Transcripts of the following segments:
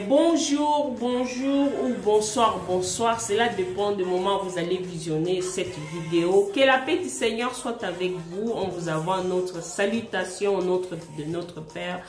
Bonjour, bonjour ou bonsoir, bonsoir. Cela dépend du moment où vous allez visionner cette vidéo. Que la paix du Seigneur soit avec vous. On vous envoie notre salutation au nom de notre Père.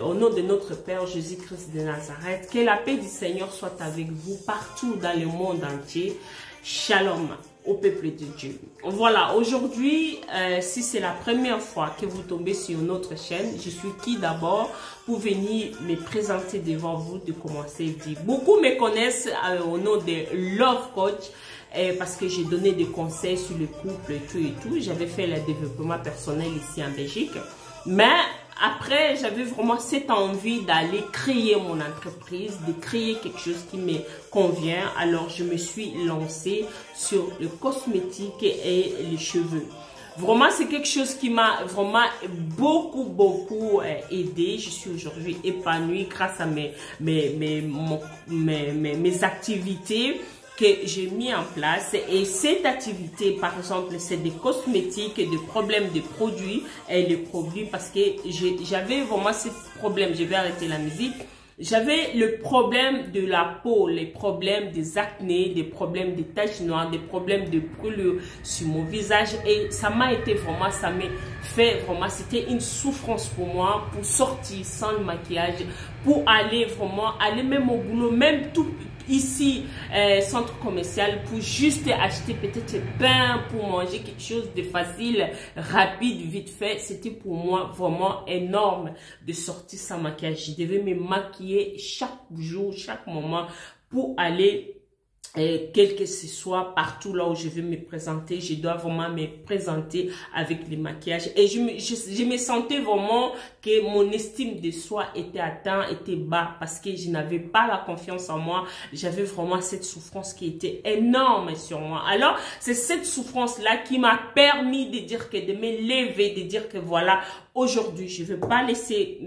Au nom de notre Père Jésus-Christ de Nazareth. Que la paix du Seigneur soit avec vous partout dans le monde entier. Shalom au peuple de Dieu. Voilà, aujourd'hui, si c'est la première fois que vous tombez sur notre chaîne, je suis qui d'abord pour venir me présenter devant vous, de commencer à dire. Beaucoup me connaissent au nom de Love Coach parce que j'ai donné des conseils sur le couple et tout. J'avais fait le développement personnel ici en Belgique. Mais après, j'avais vraiment cette envie d'aller créer mon entreprise, de créer quelque chose qui me convient. Alors, je me suis lancée sur le cosmétique et les cheveux. Vraiment, c'est quelque chose qui m'a vraiment beaucoup aidé. Je suis aujourd'hui épanouie grâce à mes activités que j'ai mis en place. Et cette activité, par exemple, c'est des cosmétiques, des problèmes de produits et les produits, parce que j'avais vraiment ce problème. Je vais arrêter la musique. J'avais le problème de la peau, les problèmes des acnés, des problèmes des taches noires, des problèmes de brûlure sur mon visage. Et ça m'a été vraiment, ça m'a fait vraiment, c'était une souffrance pour moi, pour sortir sans le maquillage, pour aller vraiment, aller même au boulot, même tout ici, centre commercial, pour juste acheter peut-être pain, pour manger quelque chose de facile, rapide, vite fait. C'était pour moi vraiment énorme de sortir sans maquillage. Je devais me maquiller chaque jour, chaque moment pour aller quel que ce soit, partout là où je veux me présenter, je dois vraiment me présenter avec les maquillages. Et je me sentais vraiment que mon estime de soi était atteinte, était bas, parce que je n'avais pas la confiance en moi. J'avais vraiment cette souffrance qui était énorme sur moi. Alors, c'est cette souffrance-là qui m'a permis de dire que, de me lever, de dire que voilà, aujourd'hui, je ne veux pas laisser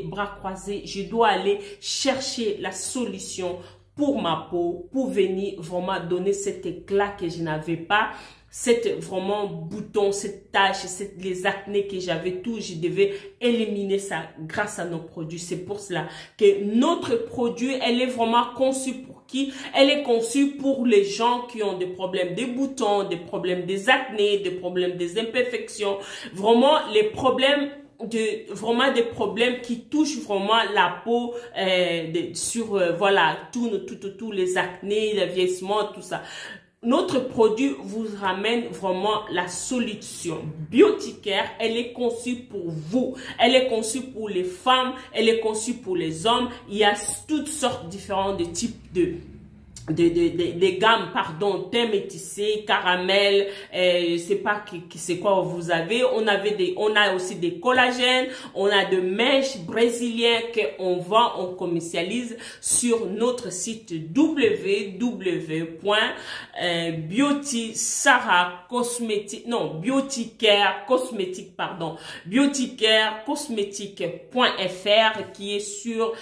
bras croisés. Je dois aller chercher la solution pour ma peau, pour venir vraiment donner cet éclat que je n'avais pas, cette vraiment bouton, cette tache, les acnés que j'avais, tout, je devais éliminer ça grâce à nos produits. C'est pour cela que notre produit, elle est vraiment conçue pour qui? Elle est conçue pour les gens qui ont des problèmes des boutons, des problèmes des acnés, des problèmes des imperfections, vraiment les problèmes vraiment des problèmes qui touchent vraiment la peau voilà tous les acnés, le vieillissement, tout ça. Notre produit vous ramène vraiment la solution. Beautycare, elle est conçue pour vous. Elle est conçue pour les femmes, elle est conçue pour les hommes. Il y a toutes sortes différentes de types des gammes, pardon, thé métissé, caramel, je sais pas c'est quoi vous avez. On a aussi des collagènes, on a de mèches brésiliens qu'on vend, on commercialise sur notre site beautycarecosmetic.fr qui est sur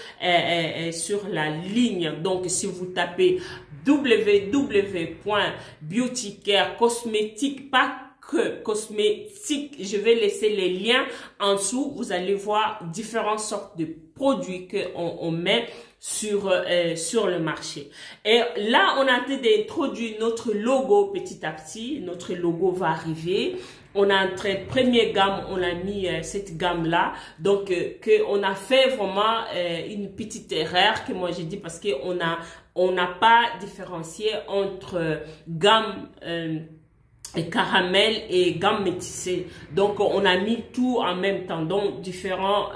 la ligne. Donc si vous tapez www.beautycarecosmetic, pas que cosmétique, je vais laisser les liens en dessous. Vous allez voir différentes sortes de produits qu'on met sur le marché. Et là, on a en train d'introduire notre logo petit à petit. Notre logo va arriver. On a entré première gamme, on a mis cette gamme là, donc on a fait vraiment une petite erreur que moi j'ai dit, parce que on n'a pas différencié entre gamme caramel et gamme métissée. Donc on a mis tout en même temps, donc différents,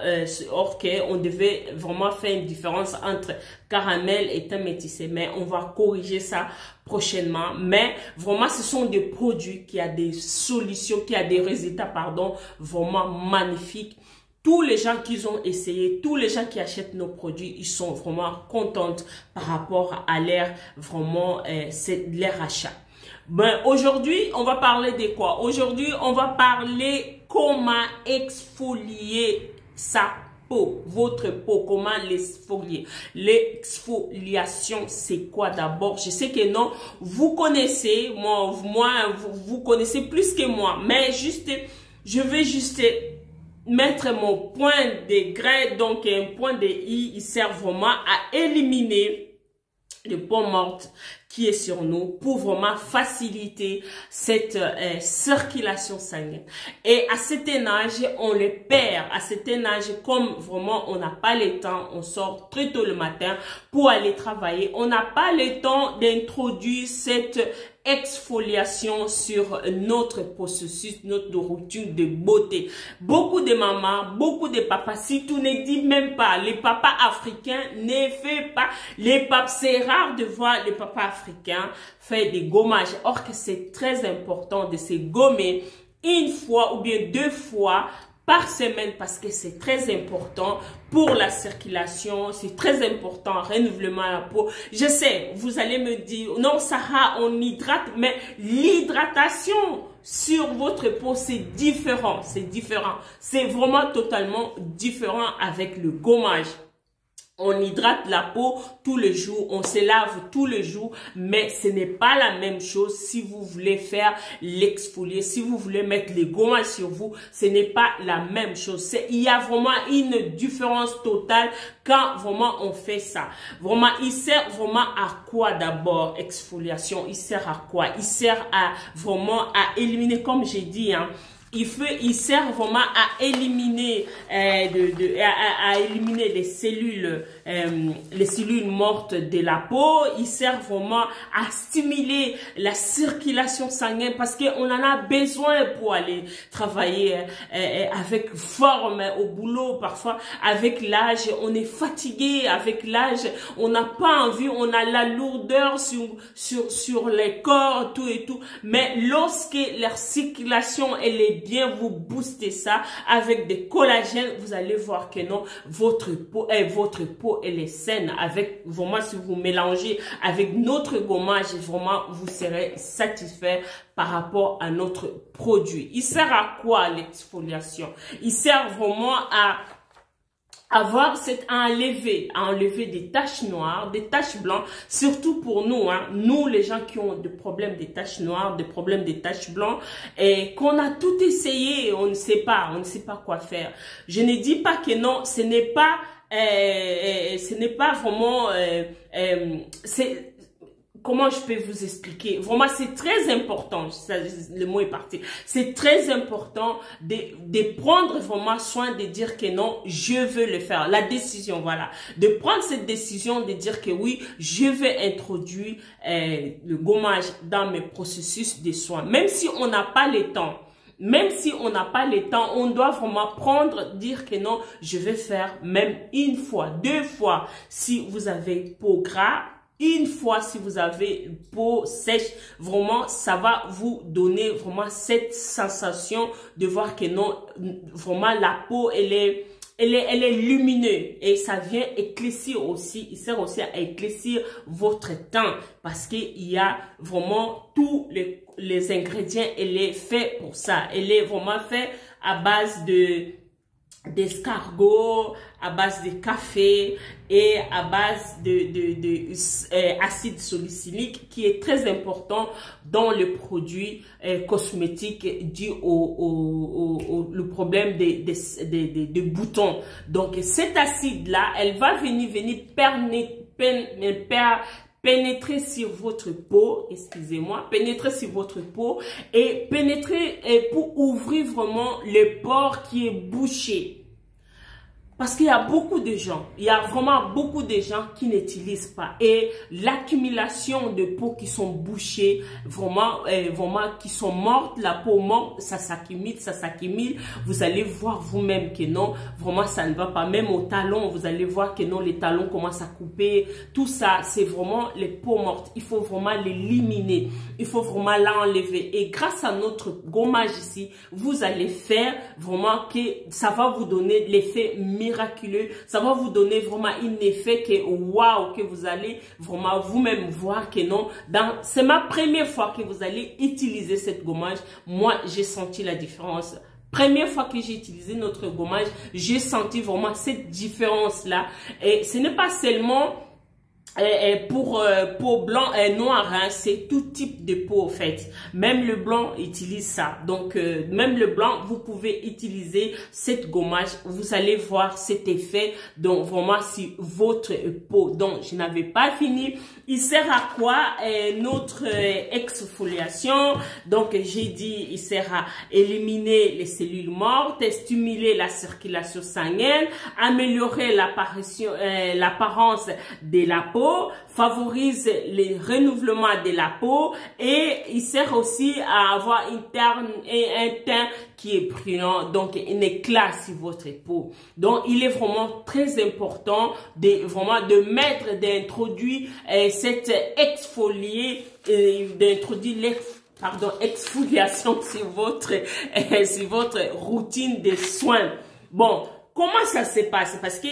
or qu'on devait vraiment faire une différence entre caramel et thym métissé, mais on va corriger ça prochainement. Mais vraiment ce sont des produits qui a des solutions, qui a des résultats, pardon, vraiment magnifiques. Tous les gens qui ont essayé, tous les gens qui achètent nos produits, ils sont vraiment contents par rapport à leur vraiment leur achat. Ben, aujourd'hui, on va parler de quoi? Aujourd'hui, on va parler comment exfolier sa peau, votre peau, comment l'exfolier. L'exfoliation, c'est quoi d'abord? Je sais que non, vous connaissez, vous connaissez plus que moi, mais juste, je vais juste mettre mon point de grès, donc un point de I, il sert vraiment à éliminer le peau morte qui est sur nous pour vraiment faciliter cette circulation sanguine. Et à cet âge, on le perd. À cet âge, comme vraiment on n'a pas le temps, on sort très tôt le matin pour aller travailler. On n'a pas le temps d'introduire cette exfoliation sur notre processus, notre routine de beauté. Beaucoup de mamans, beaucoup de papas, si tu ne dis même pas, les papas africains ne font pas, c'est rare de voir les papas africains faire des gommages. Or que c'est très important de se gommer une fois ou bien 2 fois par semaine parce que c'est très important pour la circulation, c'est très important, renouvellement à la peau. Je sais, vous allez me dire, non Sarah, on hydrate, mais l'hydratation sur votre peau, c'est différent, c'est vraiment totalement différent avec le gommage. On hydrate la peau tous les jours, on se lave tous les jours, mais ce n'est pas la même chose si vous voulez faire l'exfolier, si vous voulez mettre les gommages sur vous, ce n'est pas la même chose. Il y a vraiment une différence totale quand vraiment on fait ça. Vraiment, il sert vraiment à quoi d'abord exfoliation? Il sert à quoi? Il sert à vraiment à éliminer, comme j'ai dit, hein, il sert vraiment à éliminer éliminer les cellules mortes de la peau. Il sert vraiment à stimuler la circulation sanguine parce qu'on en a besoin pour aller travailler avec forme au boulot. Parfois, avec l'âge, on est fatigué. Avec l'âge, on n'a pas envie, on a la lourdeur sur les corps, tout et tout. Mais lorsque la circulation, elle est bien, vous boostez ça avec des collagènes, vous allez voir que non, votre peau elle est saine. Avec vraiment, si vous mélangez avec notre gommage, vraiment vous serez satisfait par rapport à notre produit. Il sert à quoi l'exfoliation? Il sert vraiment à avoir enlever des taches noires, des taches blanches, surtout pour nous, hein, nous les gens qui ont des problèmes des taches noires, des problèmes des taches blanches, et qu'on a tout essayé, on ne sait pas quoi faire. Je ne dis pas que non, ce n'est pas vraiment, comment je peux vous expliquer? Vraiment, c'est très important. Le mot est parti. C'est très important de prendre vraiment soin de dire que non, je veux le faire. La décision, voilà. De prendre cette décision de dire que oui, je vais introduire le gommage dans mes processus de soins. Même si on n'a pas le temps. Même si on n'a pas le temps, on doit vraiment dire que non, je vais faire même 1 fois, 2 fois si vous avez peau gras. 1 fois si vous avez peau sèche, vraiment ça va vous donner vraiment cette sensation de voir que non, vraiment la peau elle est lumineuse et ça vient éclaircir aussi, il sert aussi à éclaircir votre teint parce qu'il y a vraiment tous les ingrédients, elle est fait pour ça, elle est vraiment fait à base d'escargot, à base de café et à base acide salicylique qui est très important dans le produit cosmétique dû le problème des boutons. Donc cet acide là, elle va venir pénétrer sur votre peau, pénétrer sur votre peau et pénétrer pour ouvrir vraiment le pore qui est bouché. Parce qu'il y a beaucoup de gens, il y a vraiment beaucoup de gens qui n'utilisent pas. Et l'accumulation de peau qui sont bouchées, vraiment qui sont mortes, la peau morte, ça s'accumule. Vous allez voir vous-même que non, vraiment ça ne va pas. Même au talon, vous allez voir que non, les talons commencent à couper. Tout ça, c'est vraiment les peaux mortes. Il faut vraiment l'éliminer. Il faut vraiment l'enlever. Et grâce à notre gommage ici, vous allez faire vraiment que ça va vous donner l'effet miraculeux, ça va vous donner vraiment un effet que waouh, que vous allez vraiment vous-même voir que non, c'est ma première fois que vous allez utiliser cette gommage, moi j'ai senti la différence. Première fois que j'ai utilisé notre gommage, j'ai senti vraiment cette différence là et ce n'est pas seulement pour peau blanc et noir, hein, c'est tout type de peau en fait. Même le blanc utilise ça. Donc même le blanc, vous pouvez utiliser cette gommage. Vous allez voir cet effet donc vraiment sur votre peau. Donc je n'avais pas fini. Il sert à quoi notre exfoliation? Donc j'ai dit il sert à éliminer les cellules mortes, stimuler la circulation sanguine, améliorer l'apparence de la peau, favorise le renouvellement de la peau et il sert aussi à avoir un teint qui est brillant, donc un éclat sur votre peau. Donc il est vraiment très important d'introduire cette exfoliation sur votre routine de soins. Bon, comment ça se passe? Parce que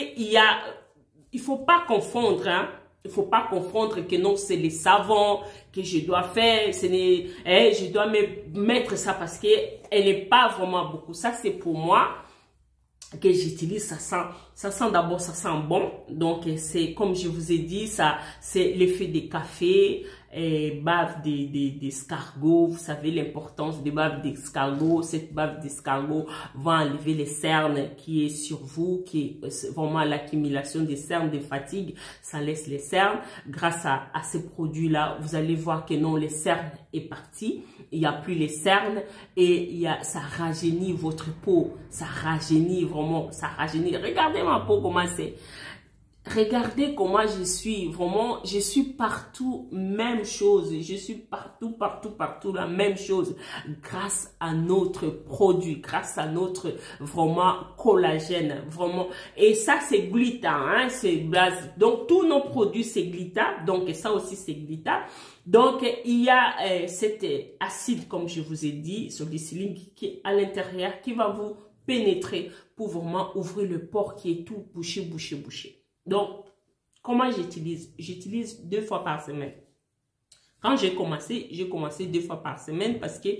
il faut pas confondre, hein. Il faut pas confondre que non, c'est les savons que je dois faire, je dois me mettre ça parce que elle n'est pas vraiment beaucoup. Ça, c'est pour moi que j'utilise, ça sent d'abord, ça sent bon. Donc, c'est comme je vous ai dit, ça, c'est l'effet des cafés, bave d'escargot. Vous savez l'importance des baves d'escargot. Cette bave d'escargot va enlever les cernes qui est sur vous, qui est vraiment l'accumulation des cernes, des fatigues. Ça laisse les cernes. Grâce à ces produits-là, vous allez voir que non, les cernes est parti. Il n'y a plus les cernes et ça rajeunit votre peau. Ça rajeunit vraiment, ça rajeunit. Regardez ma peau comment c'est. Regardez comment je suis, vraiment, je suis partout, même chose, je suis partout, la même chose, grâce à notre produit, grâce à notre, vraiment, collagène, vraiment, et ça, c'est Glita, hein, c'est base, donc, tous nos produits, c'est Glita, donc, ça aussi, c'est Glita, donc, il y a cet acide, comme je vous ai dit, salicylique, qui est à l'intérieur, qui va vous pénétrer pour vraiment ouvrir le port qui est tout bouché. Donc, comment j'utilise? J'utilise 2 fois par semaine. Quand j'ai commencé 2 fois par semaine parce que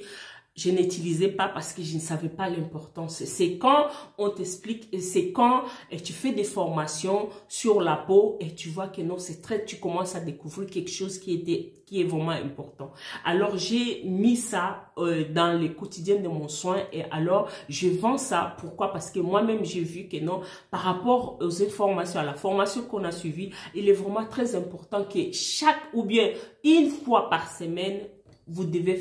je n'utilisais pas, parce que je ne savais pas l'importance. C'est quand on t'explique, c'est quand tu fais des formations sur la peau et tu vois que non, tu commences à découvrir quelque chose qui est vraiment important. Alors, j'ai mis ça dans le quotidien de mon soin et alors, je vends ça. Pourquoi? Parce que moi-même, j'ai vu que non, par rapport aux informations, à la formation qu'on a suivie, il est vraiment très important que ou bien une fois par semaine, vous devez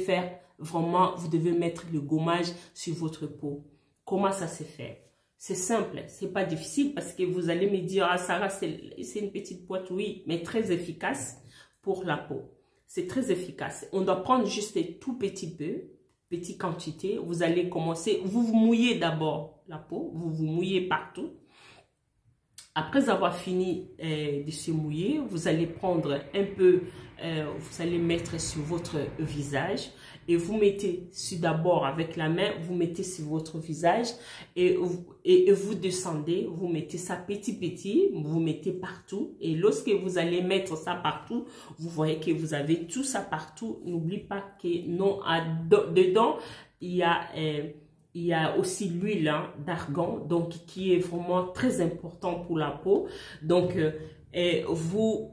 mettre le gommage sur votre peau. Comment ça se fait? C'est simple, c'est pas difficile parce que vous allez me dire, ah Sarah, c'est une petite boîte, oui, mais très efficace pour la peau. C'est très efficace. On doit prendre juste tout petit peu, petite quantité. Vous allez commencer, vous mouillez d'abord la peau, vous mouillez partout. Après avoir fini de se mouiller, vous allez prendre un peu, vous allez mettre sur votre visage et vous mettez d'abord avec la main, vous mettez sur votre visage et vous descendez, vous mettez ça petit, vous mettez partout et lorsque vous allez mettre ça partout, vous voyez que vous avez tout ça partout. N'oublie pas que non, dedans, il y a aussi l'huile d'argan, donc qui est vraiment très important pour la peau. Donc, vous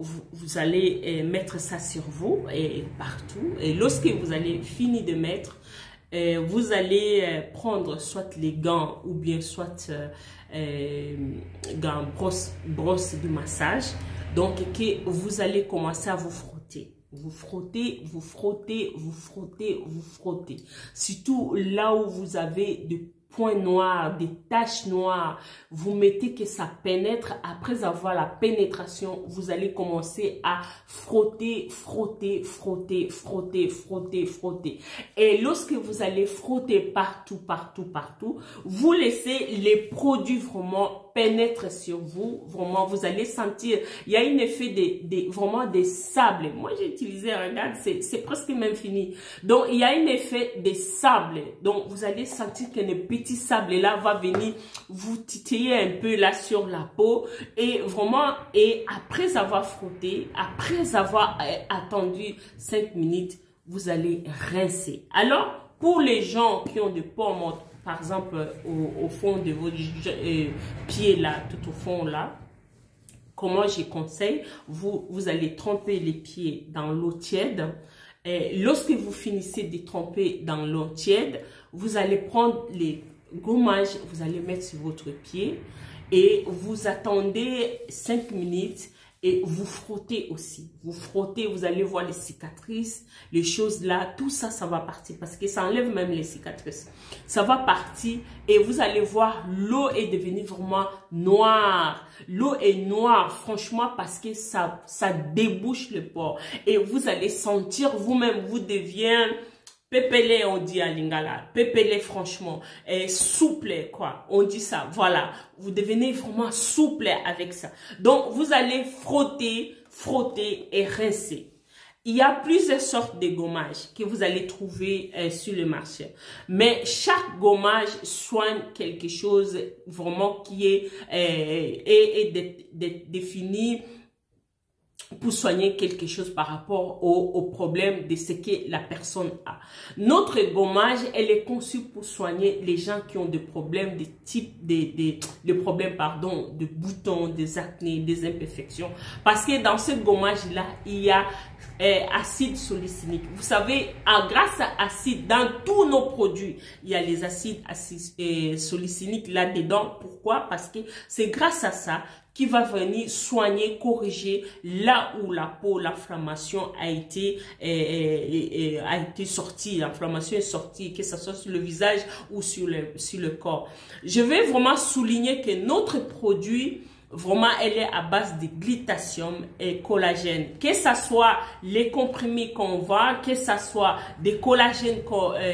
allez mettre ça sur vous et partout. Et lorsque vous allez finir de mettre, vous allez prendre soit les gants ou bien soit gants brosse de massage. Donc, que vous allez commencer à vous frotter. Vous frottez. Surtout là où vous avez des points noirs, des taches noires, vous mettez que ça pénètre. Après avoir la pénétration, vous allez commencer à frotter. Et lorsque vous allez frotter partout, vous laissez les produits vraiment pénètre sur vous. Vraiment, vous allez sentir, il y a un effet vraiment des sables. Moi, j'ai utilisé, regarde, c'est presque même fini. Donc, il y a un effet des sables. Donc, vous allez sentir que le petit sable là va venir vous titiller un peu là sur la peau. Et vraiment, et après avoir frotté, après avoir attendu 5 minutes, vous allez rincer. Alors, pour les gens qui ont des peaux mortes, par exemple, au fond de vos pieds là, tout au fond là, comment je conseille, vous allez tremper les pieds dans l'eau tiède. Et lorsque vous finissez de tremper dans l'eau tiède, vous allez prendre les gommages, vous allez mettre sur votre pied et vous attendez 5 minutes et vous frottez aussi. Vous frottez, vous allez voir les cicatrices, les choses là, tout ça, ça va partir parce que ça enlève même les cicatrices. Ça va partir et vous allez voir, l'eau est devenue vraiment noire. L'eau est noire, franchement, parce que ça débouche le port. Et vous allez sentir vous-même, vous devenez pépélé, on dit à Lingala, pépélé franchement, et souple quoi, on dit ça, voilà, vous devenez vraiment souple avec ça. Donc vous allez frotter, frotter et rincer. Il y a plusieurs sortes de gommages que vous allez trouver sur le marché, mais chaque gommage soigne quelque chose vraiment qui est défini pour soigner quelque chose par rapport au problème de ce que la personne a. Notre gommage, elle est conçue pour soigner les gens qui ont des problèmes de type de problèmes, pardon, de boutons, des acnés, des imperfections. Parce que dans ce gommage-là, il y a acide salicylinique. Vous savez, grâce à acide, dans tous nos produits, il y a les acides salicyliniques là-dedans. Pourquoi? Parce que c'est grâce à ça qui va venir soigner, corriger là où la peau, l'inflammation a été sortie. L'inflammation est sortie, que ce soit sur le visage ou sur le corps. Je vais vraiment souligner que notre produit, vraiment, elle est à base de glutathium et collagène. Que ce soit les comprimés qu'on vend, que ce soit des collagènes,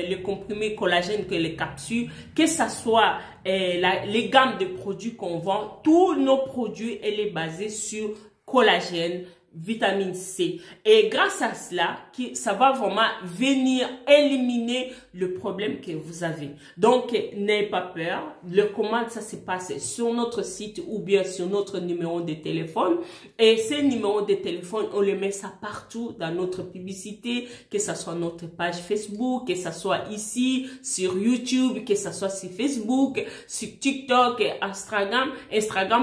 les comprimés collagène que les capsules, que ce soit les gammes de produits qu'on vend, tous nos produits, elle est basée sur collagène, vitamine C. Et grâce à cela, ça va vraiment venir éliminer le problème que vous avez. Donc, n'ayez pas peur. Le commande, ça se passe sur notre site ou bien sur notre numéro de téléphone. Et ces numéros de téléphone, on les met ça partout dans notre publicité, que ce soit notre page Facebook, que ce soit ici, sur YouTube, que ce soit sur Facebook, sur TikTok, Instagram,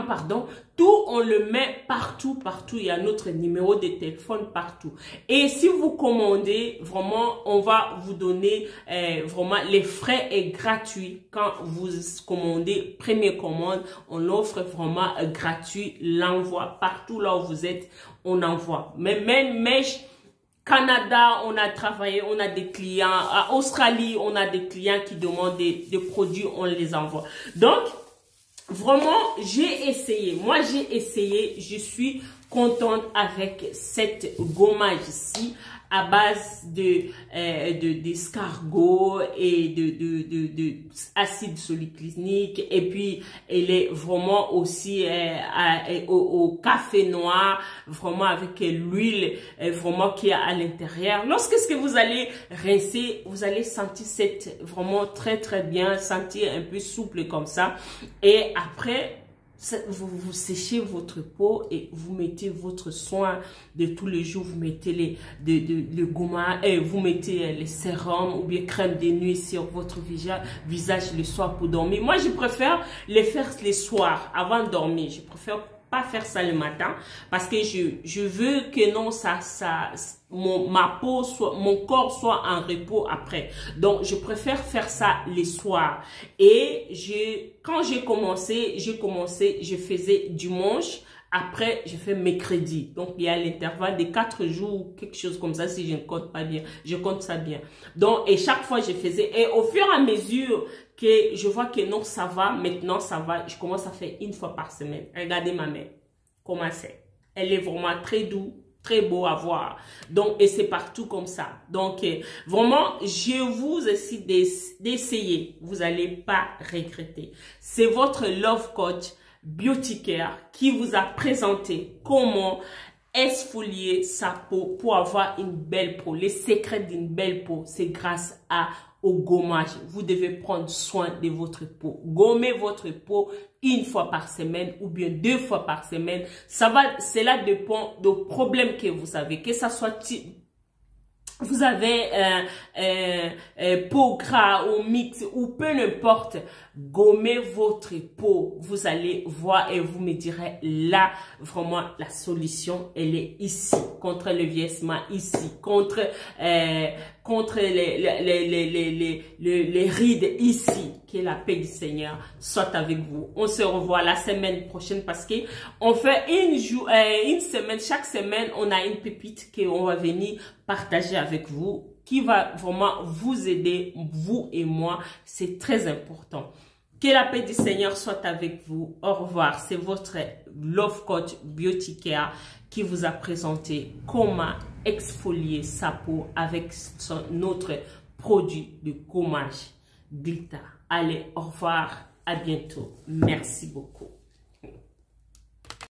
pardon. Tout, on le met partout, partout. Il y a notre numéro de téléphone partout. Et si vous commandez, vraiment, on va vous donner vraiment les frais est gratuits. Quand vous commandez, première commande, on offre vraiment gratuit l'envoi. Partout là où vous êtes, on envoie. Mais Canada, on a travaillé, on a des clients. À Australie, on a des clients qui demandent des produits, on les envoie. Donc, vraiment, j'ai essayé. Moi, j'ai essayé. Je suis contente avec cette gommage-ci à base d'escargot et de acide salicylinique. Et puis, elle est vraiment aussi au café noir, vraiment avec l'huile vraiment qui est à l'intérieur. Lorsque vous allez rincer, vous allez sentir cette vraiment très très bien, sentir un peu souple comme ça. Et après, vous séchez votre peau et vous mettez votre soin de tous les jours. Vous mettez le gommage, vous mettez les sérums ou bien crème de nuit sur votre visage le soir pour dormir. Moi, je préfère les faire le soir avant de dormir. Je préfère pas faire ça le matin parce que je veux que non, ma peau soit, mon corps soit en repos après. Donc, je préfère faire ça les soirs. Et quand j'ai commencé, je faisais dimanche. Après, je fais mercredi. Donc, il y a l'intervalle de 4 jours, quelque chose comme ça, si je ne compte pas bien. Je compte ça bien. Donc, et chaque fois, je faisais. Et au fur et à mesure que je vois que non, ça va, maintenant, ça va. Je commence à faire une fois par semaine. Regardez ma main. Comment c'est? Elle est vraiment très douce. Très beau à voir. Donc, et c'est partout comme ça. Donc, vraiment, je vous incite d'essayer. Vous n'allez pas regretter. C'est votre Love Coach Beautycare qui vous a présenté comment exfolier sa peau pour avoir une belle peau. Les secrets d'une belle peau, c'est grâce au gommage. Vous devez prendre soin de votre peau. Gommez votre peau une fois par semaine ou bien 2 fois par semaine. Cela dépend du problème que vous avez. Que ça soit vous avez peau gras ou mixte ou peu n'importe, gommer votre peau. Vous allez voir et vous me direz là, vraiment, la solution, elle est ici, contre le vieillissement, ici, contre les rides, ici. Que la paix du Seigneur soit avec vous. On se revoit la semaine prochaine parce que on fait une semaine, chaque semaine, on a une pépite qu'on va venir partager avec vous, qui va vraiment vous aider, vous et moi. C'est très important. Que la paix du Seigneur soit avec vous. Au revoir. C'est votre Love Coach Beauty Care qui vous a présenté comment exfolier sa peau avec notre produit de gommage Glitta. Allez, au revoir. À bientôt. Merci beaucoup.